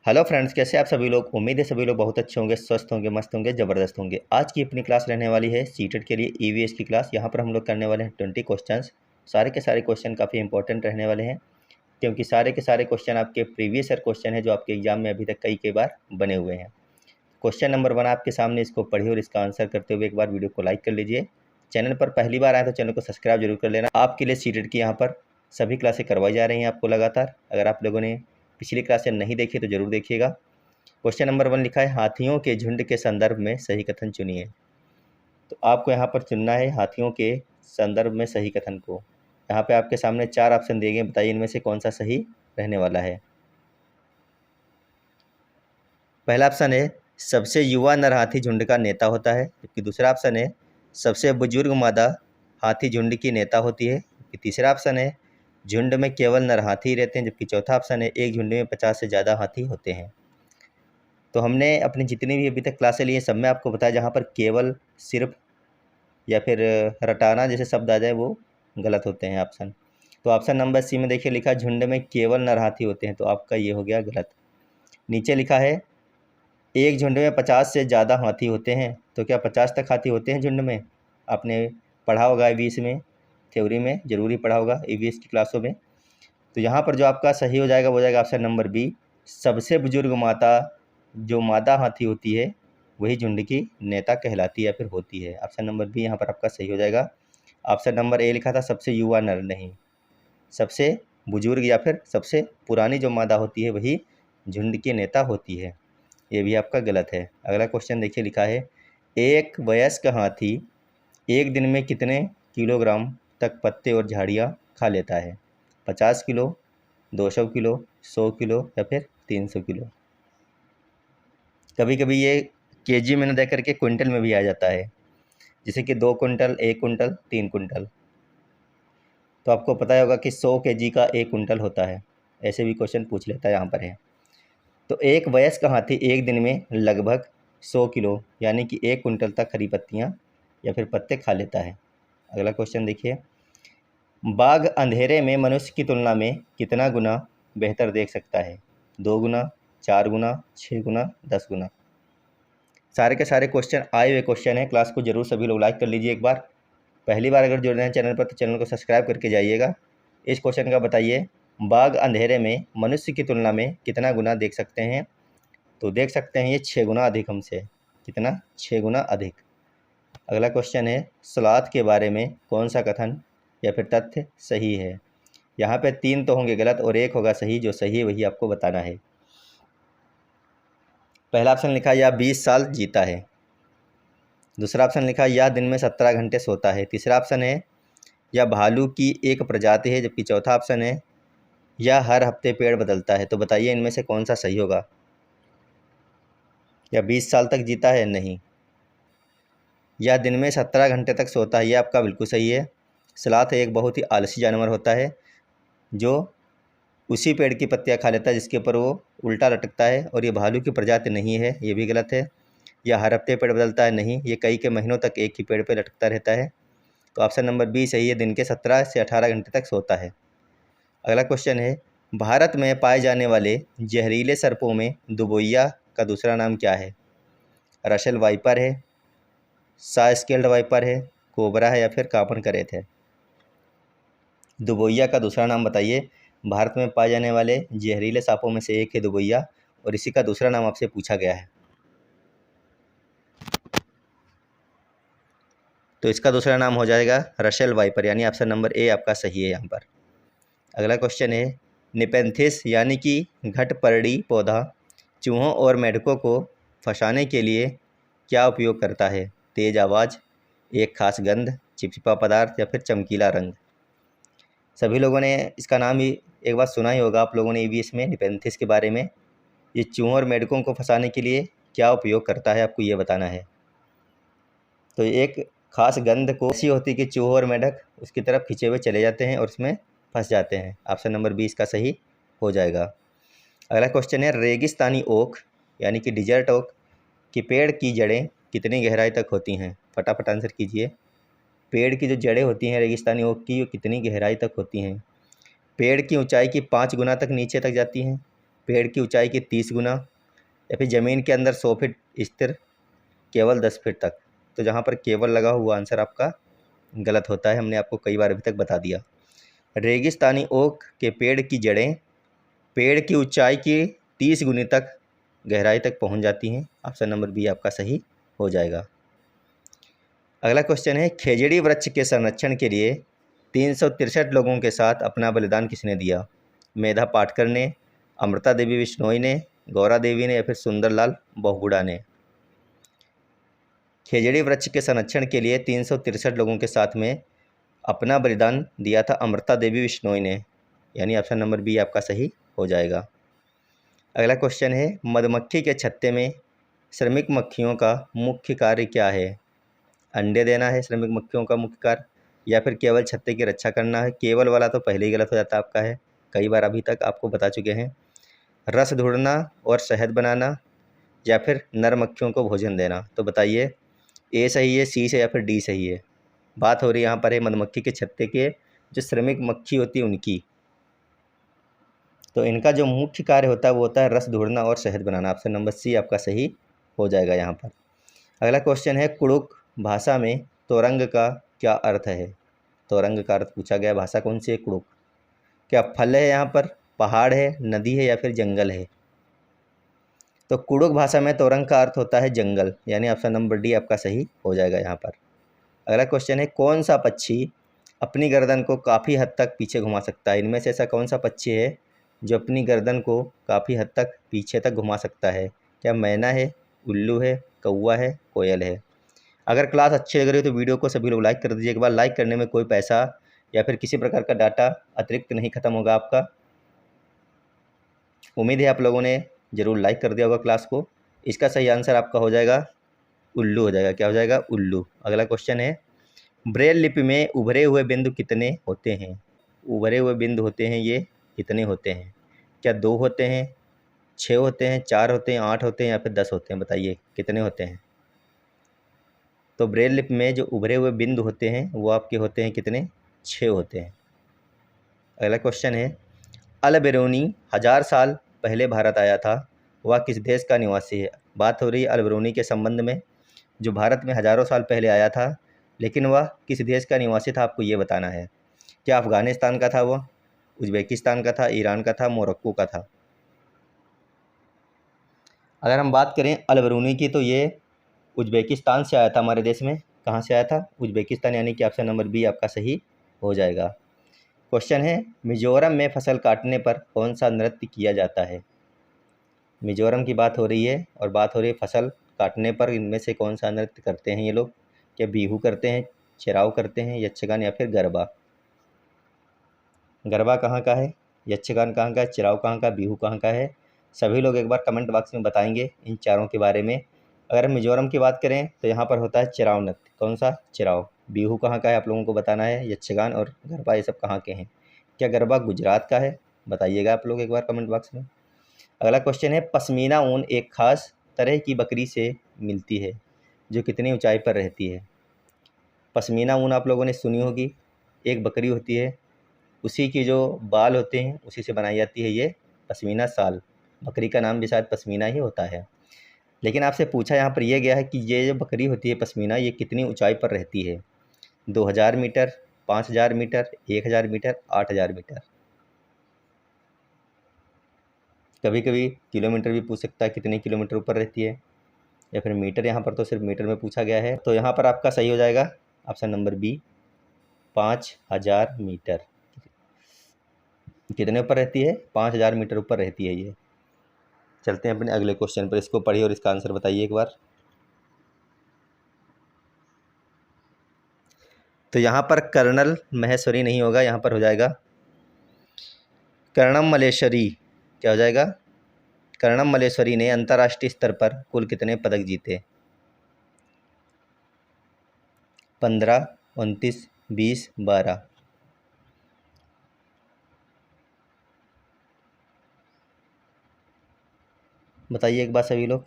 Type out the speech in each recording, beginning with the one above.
Hello friends, कैसे आप सभी लोग। उम्मीद है सभी लोग बहुत अच्छे होंगे, स्वस्थ होंगे, मस्त होंगे, ज़बरदस्त होंगे। आज की अपनी क्लास रहने वाली है सीटेट के लिए ईवीएस की क्लास। यहाँ पर हम लोग करने वाले हैं 20 क्वेश्चंस। सारे के सारे क्वेश्चन काफ़ी इंपॉर्टेंट रहने वाले हैं, क्योंकि सारे के सारे क्वेश्चन आपके प्रीवियस ईयर क्वेश्चन है जो आपके एग्जाम में अभी तक कई बार बने हुए हैं। क्वेश्चन नंबर 1 आपके सामने, इसको पढ़िए और इसका आंसर करते हुए एक बार वीडियो को लाइक कर लीजिए। चैनल पर पहली बार आए तो चैनल को सब्सक्राइब जरूर कर लेना। आपके लिए सीटेट की यहाँ पर सभी क्लासें करवाई जा रही हैं आपको लगातार। अगर आप लोगों ने पिछली क्लासें नहीं देखी तो ज़रूर देखिएगा। क्वेश्चन नंबर 1 लिखा है, हाथियों के झुंड के संदर्भ में सही कथन चुनिए। तो आपको यहाँ पर चुनना है हाथियों के संदर्भ में सही कथन को। यहाँ पे आपके सामने 4 ऑप्शन दिए गए, बताइए इनमें से कौन सा सही रहने वाला है। पहला ऑप्शन है, सबसे युवा नर हाथी झुंड का नेता होता है। जबकि दूसरा ऑप्शन है, सबसे बुजुर्ग मादा हाथी झुंड की नेता होती है। जबकि तीसरा ऑप्शन है, झुंड में केवल नर हाथी रहते हैं। जबकि चौथा ऑप्शन है, एक झुंड में 50 से ज़्यादा हाथी होते हैं। तो हमने अपनी जितनी भी अभी तक क्लासें ली हैं सब में आपको बताया, जहाँ पर केवल, सिर्फ या फिर रटाना जैसे शब्द आ जाए वो गलत होते हैं ऑप्शन। तो ऑप्शन नंबर सी में देखिए लिखा, झुंड में केवल नर हाथी होते हैं, तो आपका ये हो गया गलत। नीचे लिखा है, एक झुंड में 50 से ज़्यादा हाथी होते हैं। तो क्या 50 तक हाथी होते हैं झुंड में? आपने पढ़ा होगा ईवीएस में, थ्योरी में ज़रूर ही पढ़ा होगा ईवीएस की क्लासों में। तो यहाँ पर जो आपका सही हो जाएगा वो हो जाएगा ऑप्शन नंबर बी, सबसे बुजुर्ग माता जो मादा हाथी होती है वही झुंड की नेता कहलाती है या फिर होती है। ऑप्शन नंबर बी यहाँ पर आपका सही हो जाएगा। ऑप्शन नंबर ए लिखा था सबसे युवा नर, नहीं, सबसे बुजुर्ग या फिर सबसे पुरानी जो मादा होती है वही झुंड की नेता होती है, ये भी आपका गलत है। अगला क्वेश्चन देखिए लिखा है, एक वयस्क हाथी एक दिन में कितने किलोग्राम तक पत्ते और झाड़ियाँ खा लेता है? 50 किलो, 200 किलो, 100 किलो या फिर 300 किलो। कभी कभी ये केजी में न दे करके क्विंटल में भी आ जाता है, जैसे कि 2 कुंटल, 1 कुंटल, 3 कुंटल। तो आपको पता होगा कि 100 केजी का 1 कुंटल होता है, ऐसे भी क्वेश्चन पूछ लेता है, यहाँ पर है। तो एक वयस्क हाथी एक दिन में लगभग 100 किलो यानी कि 1 कुंटल तक हरी पत्तियाँ या फिर पत्ते खा लेता है। अगला क्वेश्चन देखिए, बाघ अंधेरे में मनुष्य की तुलना में कितना गुना बेहतर देख सकता है? 2 गुना, 4 गुना, 6 गुना, 10 गुना। सारे के सारे क्वेश्चन आए हुए क्वेश्चन हैं। क्लास को जरूर सभी लोग लाइक कर लीजिए एक बार। पहली बार अगर जुड़ रहे हैं चैनल पर तो चैनल को सब्सक्राइब करके जाइएगा। इस क्वेश्चन का बताइए, बाघ अंधेरे में मनुष्य की तुलना में कितना गुना देख सकते हैं? तो देख सकते हैं ये 6 गुना अधिक हमसे। कितना? 6 गुना अधिक। अगला क्वेश्चन है, सलाद के बारे में कौन सा कथन या फिर तथ्य सही है? यहाँ पे 3 तो होंगे गलत और 1 होगा सही। जो सही है वही आपको बताना है। पहला ऑप्शन लिखा, या 20 साल जीता है। दूसरा ऑप्शन लिखा, या दिन में 17 घंटे सोता है। तीसरा ऑप्शन है, या भालू की एक प्रजाति है। जबकि चौथा ऑप्शन है, या हर हफ्ते पेड़ बदलता है। तो बताइए इनमें से कौन सा सही होगा? या 20 साल तक जीता है? नहीं। या दिन में 17 घंटे तक सोता है, ये आपका बिल्कुल सही है। सलाद एक बहुत ही आलसी जानवर होता है जो उसी पेड़ की पत्तियां खा लेता है जिसके ऊपर वो उल्टा लटकता है, और ये भालू की प्रजाति नहीं है, ये भी गलत है। या हर हफ्ते पेड़ बदलता है? नहीं, ये कई के महीनों तक एक ही पेड़ पर लटकता रहता है। तो ऑप्शन नंबर बी सही है, दिन के 17 से 18 घंटे तक सोता है। अगला क्वेश्चन है, भारत में पाए जाने वाले जहरीले सर्पों में दुबोइया का दूसरा नाम क्या है? रशल वाइपर है, सा स्केल्ड वाइपर है, कोबरा है या फिर कापन करेत है? दुबोइया का दूसरा नाम बताइए। भारत में पाए जाने वाले जहरीले सांपों में से एक है दुबोइया, और इसी का दूसरा नाम आपसे पूछा गया है। तो इसका दूसरा नाम हो जाएगा रशल वाइपर, यानी ऑप्शन नंबर ए आपका सही है यहाँ पर। अगला क्वेश्चन है, निपेंथिस यानी कि घटपर्णी पौधा चूहों और मेढकों को फंसाने के लिए क्या उपयोग करता है? तेज आवाज़, एक खास गंध, चिपचिपा पदार्थ या फिर चमकीला रंग। सभी लोगों ने इसका नाम ही एक बार सुना ही होगा आप लोगों ने ईवीएस में, निपेंथिस के बारे में। ये चूहों और मेढकों को फंसाने के लिए क्या उपयोग करता है, आपको ये बताना है। तो एक खास गंध को ऐसी होती है कि चूहों और मेढक उसकी तरफ खींचे हुए चले जाते हैं और उसमें फंस जाते हैं। ऑप्शन नंबर 20 का सही हो जाएगा। अगला क्वेश्चन है, रेगिस्तानी ओक यानी कि डिजर्ट ओक की पेड़ की जड़ें कितनी गहराई तक होती हैं? फटाफट आंसर कीजिए। पेड़ की जो जड़ें होती हैं रेगिस्तानी ओक की, वो कितनी गहराई तक होती हैं? पेड़ की ऊंचाई की 5 गुना तक नीचे तक जाती हैं, पेड़ की ऊंचाई की 30 गुना, या फिर ज़मीन के अंदर 100 फीट स्थिर केवल 10 फीट तक। तो जहाँ पर केवल लगा हुआ आंसर आपका गलत होता है, हमने आपको कई बार अभी तक बता दिया। रेगिस्तानी ओक के पेड़ की जड़ें पेड़ की ऊंचाई की 30 गुनी तक गहराई तक पहुंच जाती हैं। ऑप्शन नंबर बी आपका सही हो जाएगा। अगला क्वेश्चन है, खेजड़ी वृक्ष के संरक्षण के लिए 363 लोगों के साथ अपना बलिदान किसने दिया? मेधा पाटकर ने, अमृता देवी बिश्नोई ने, गौरा देवी ने, या फिर सुंदरलाल बहुगुणा ने? खेजड़ी वृक्ष के संरक्षण के लिए 363 लोगों के साथ में अपना बलिदान दिया था अमृता देवी बिश्नोई ने, यानी ऑप्शन नंबर बी आपका सही हो जाएगा। अगला क्वेश्चन है, मधुमक्खी के छत्ते में श्रमिक मक्खियों का मुख्य कार्य क्या है? अंडे देना है श्रमिक मक्खियों का मुख्य कार्य, या फिर केवल छत्ते की रक्षा करना है? केवल वाला तो पहले ही गलत हो जाता आपका है, कई बार अभी तक आपको बता चुके हैं। रस ढूंढना और शहद बनाना, या फिर नर मक्खियों को भोजन देना? तो बताइए, ए सही है, सी से, या फिर डी सही है? बात हो रही है यहाँ पर है मधुमक्खी के छत्ते के जो श्रमिक मक्खी होती है उनकी। तो इनका जो मुख्य कार्य होता है वो होता है रस ढूंढना और शहद बनाना। ऑप्शन नंबर सी आपका सही हो जाएगा यहाँ पर। अगला क्वेश्चन है, कुड़ुक भाषा में तोरंग का क्या अर्थ है? तोरंग का अर्थ पूछा गया, भाषा कौन सी है? कुड़ुक। क्या फल है यहाँ पर, पहाड़ है, नदी है, या फिर जंगल है? तो कुड़ुक भाषा में तोरंग का अर्थ होता है जंगल, यानी ऑप्शन नंबर डी आपका सही हो जाएगा यहाँ पर। अगला क्वेश्चन है, कौन सा पक्षी अपनी गर्दन को काफ़ी हद तक पीछे घुमा सकता है? इनमें से ऐसा कौन सा पक्षी है जो अपनी गर्दन को काफ़ी हद तक पीछे तक घुमा सकता है? क्या मैना है, उल्लू है, कौवा है, कोयल है? अगर क्लास अच्छी लग रही हो तो वीडियो को सभी लोग लाइक कर दीजिए। एक बार लाइक करने में कोई पैसा या फिर किसी प्रकार का डाटा अतिरिक्त नहीं खत्म होगा आपका। उम्मीद है आप लोगों ने ज़रूर लाइक कर दिया होगा क्लास को। इसका सही आंसर आपका हो जाएगा उल्लू हो जाएगा। क्या हो जाएगा? उल्लू। अगला क्वेश्चन है, ब्रेल लिपि में उभरे हुए बिंदु कितने होते हैं? उभरे हुए बिंदु होते हैं ये कितने होते हैं? क्या 2 होते हैं, 6 होते हैं, 4 होते हैं, 8 होते हैं, या फिर 10 होते हैं? बताइए कितने होते हैं? तो ब्रेल लिपि में जो उभरे हुए बिंदु होते हैं वो आपके होते हैं कितने? 6 होते हैं। अगला क्वेश्चन है, अल बेरूनी 1000 साल पहले भारत आया था, वह किस देश का निवासी है? बात हो रही है अल बेरूनी के संबंध में, जो भारत में हज़ारों साल पहले आया था, लेकिन वह किस देश का निवासी था आपको ये बताना है। क्या अफ़गानिस्तान का था वह, उज़्बेकिस्तान का था, ईरान का था, मोरक्को का था? अगर हम बात करें अल बेरूनी की तो ये उज़्बेकिस्तान से आया था हमारे देश में। कहाँ से आया था? उज़्बेकिस्तान, यानी कि ऑप्शन नंबर बी आपका सही हो जाएगा। क्वेश्चन है, मिजोरम में फसल काटने पर कौन सा नृत्य किया जाता है? मिजोरम की बात हो रही है और बात हो रही है फसल काटने पर, इनमें से कौन सा नृत्य करते हैं ये लोग? क्या बिहू करते हैं, चिराव करते हैं, यक्षगान, या फिर गरबा? गरबा कहाँ का है, यक्षगान कहाँ का है, चिराव कहाँ का, बिहू कहाँ का है? सभी लोग एक बार कमेंट बॉक्स में बताएंगे इन चारों के बारे में। अगर हम मिजोरम की बात करें तो यहाँ पर होता है चिराव नृत्य। कौन सा? चिराव। बिहू कहाँ का है आप लोगों को बताना है, यक्षगान और गरबा ये सब कहाँ के हैं? क्या गरबा गुजरात का है? बताइएगा आप लोग एक बार कमेंट बॉक्स में। अगला क्वेश्चन है, पश्मीना ऊन एक खास तरह की बकरी से मिलती है जो कितनी ऊंचाई पर रहती है? पश्मीना ऊन आप लोगों ने सुनी होगी, एक बकरी होती है, उसी की जो बाल होते हैं उसी से बनाई जाती है ये पश्मीना शाल। बकरी का नाम भी शायद पश्मीना ही होता है। लेकिन आपसे पूछा यहाँ पर यह गया है कि ये जो बकरी होती है पश्मीना, ये कितनी ऊंचाई पर रहती है? 2000 मीटर, 5000 मीटर, 1000 मीटर, 8000 मीटर? कभी कभी किलोमीटर भी पूछ सकता है, कितने किलोमीटर ऊपर रहती है, या फिर मीटर। यहाँ पर तो सिर्फ मीटर में पूछा गया है, तो यहाँ पर आपका सही हो जाएगा ऑप्शन नंबर बी, 5000 मीटर। कितने ऊपर रहती है? 5000 मीटर ऊपर रहती है ये। चलते हैं अपने अगले क्वेश्चन पर, इसको पढ़िए और इसका आंसर बताइए एक बार। तो यहाँ पर कर्नल महेश्वरी नहीं होगा, यहाँ पर हो जाएगा कर्णम मल्लेश्वरी। क्या हो जाएगा? कर्णम मल्लेश्वरी ने अंतर्राष्ट्रीय स्तर पर कुल कितने पदक जीते? 15, 29, 20, 12? बताइए एक बार सभी लोग।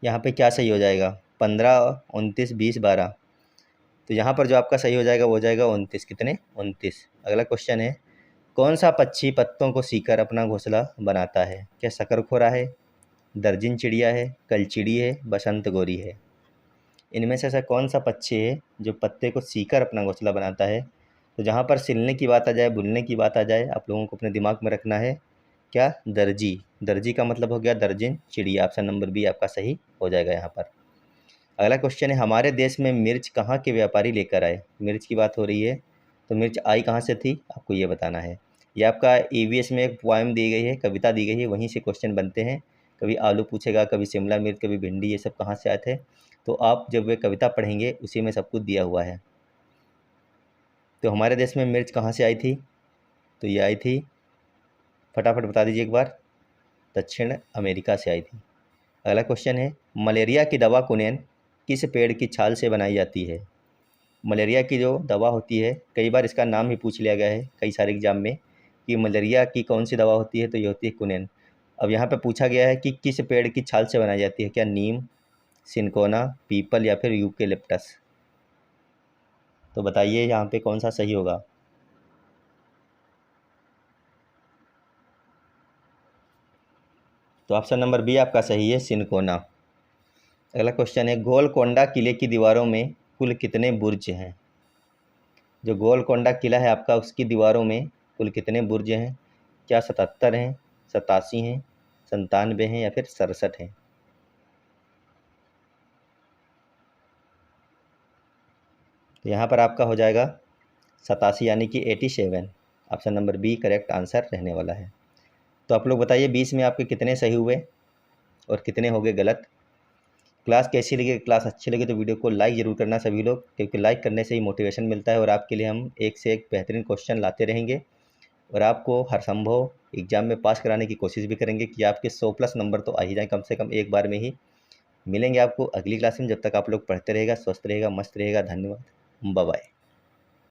यहाँ पे क्या सही हो जाएगा? 15, 29, 20, 12? तो यहाँ पर जो आपका सही हो जाएगा वो हो जाएगा 29। कितने? 29। अगला क्वेश्चन है, कौन सा पक्षी पत्तों को सीकर अपना घोंसला बनाता है? क्या शकरखोरा है, दर्जिन चिड़िया है, कलचिड़ी है, बसंत गोरी है? इनमें से ऐसा कौन सा पक्षी है जो पत्ते को सीकर अपना घोंसला बनाता है? तो जहाँ पर सिलने की बात आ जाए, बुनने की बात आ जाए, आप लोगों को अपने दिमाग में रखना है क्या? दर्जी। दर्जी का मतलब हो गया दर्जन चिड़िया। ऑप्शन नंबर बी आपका सही हो जाएगा यहाँ पर। अगला क्वेश्चन है, हमारे देश में मिर्च कहाँ के व्यापारी लेकर आए? मिर्च की बात हो रही है, तो मिर्च आई कहाँ से थी, आपको ये बताना है। ये आपका ईवीएस में एक पोएम दी गई है, कविता दी गई है, वहीं से क्वेश्चन बनते हैं। कभी आलू पूछेगा, कभी शिमला मिर्च, कभी भिंडी, ये सब कहाँ से आए थे। तो आप जब वे कविता पढ़ेंगे उसी में सब कुछ दिया हुआ है। तो हमारे देश में मिर्च कहाँ से आई थी? तो ये आई थी, फटाफट बता दीजिए एक बार, दक्षिण अमेरिका से आई थी। अगला क्वेश्चन है, मलेरिया की दवा कुनेन किस पेड़ की छाल से बनाई जाती है? मलेरिया की जो दवा होती है, कई बार इसका नाम ही पूछ लिया गया है कई सारे एग्जाम में कि मलेरिया की कौन सी दवा होती है, तो ये होती है कुनेन। अब यहाँ पे पूछा गया है कि किस पेड़ की छाल से बनाई जाती है, क्या नीम, सिनकोना, पीपल या फिर यूकेलिप्टस? तो बताइए यहाँ पे कौन सा सही होगा। तो ऑप्शन नंबर बी आपका सही है, सिनकोना। अगला क्वेश्चन है, गोलकोंडा किले की दीवारों में कुल कितने बुर्ज हैं? जो गोलकोंडा किला है आपका, उसकी दीवारों में कुल कितने बुर्ज हैं? क्या 77 हैं, 87 हैं, 97 हैं या फिर 67 हैं? तो यहाँ पर आपका हो जाएगा 87 यानी कि 87। Option number B correct answer रहने वाला है। तो आप लोग बताइए 20 में आपके कितने सही हुए और कितने हो गए गलत। क्लास कैसी लगी? क्लास अच्छी लगी तो वीडियो को लाइक ज़रूर करना सभी लोग, क्योंकि लाइक करने से ही मोटिवेशन मिलता है और आपके लिए हम एक से एक बेहतरीन क्वेश्चन लाते रहेंगे और आपको हर संभव एग्ज़ाम में पास कराने की कोशिश भी करेंगे कि आपके 100+ नंबर तो आ ही जाएँ कम से कम एक बार में ही। मिलेंगे आपको अगली क्लास में, जब तक आप लोग पढ़ते रहेगा, स्वस्थ रहेगा, मस्त रहेगा। धन्यवाद, बाय बाय।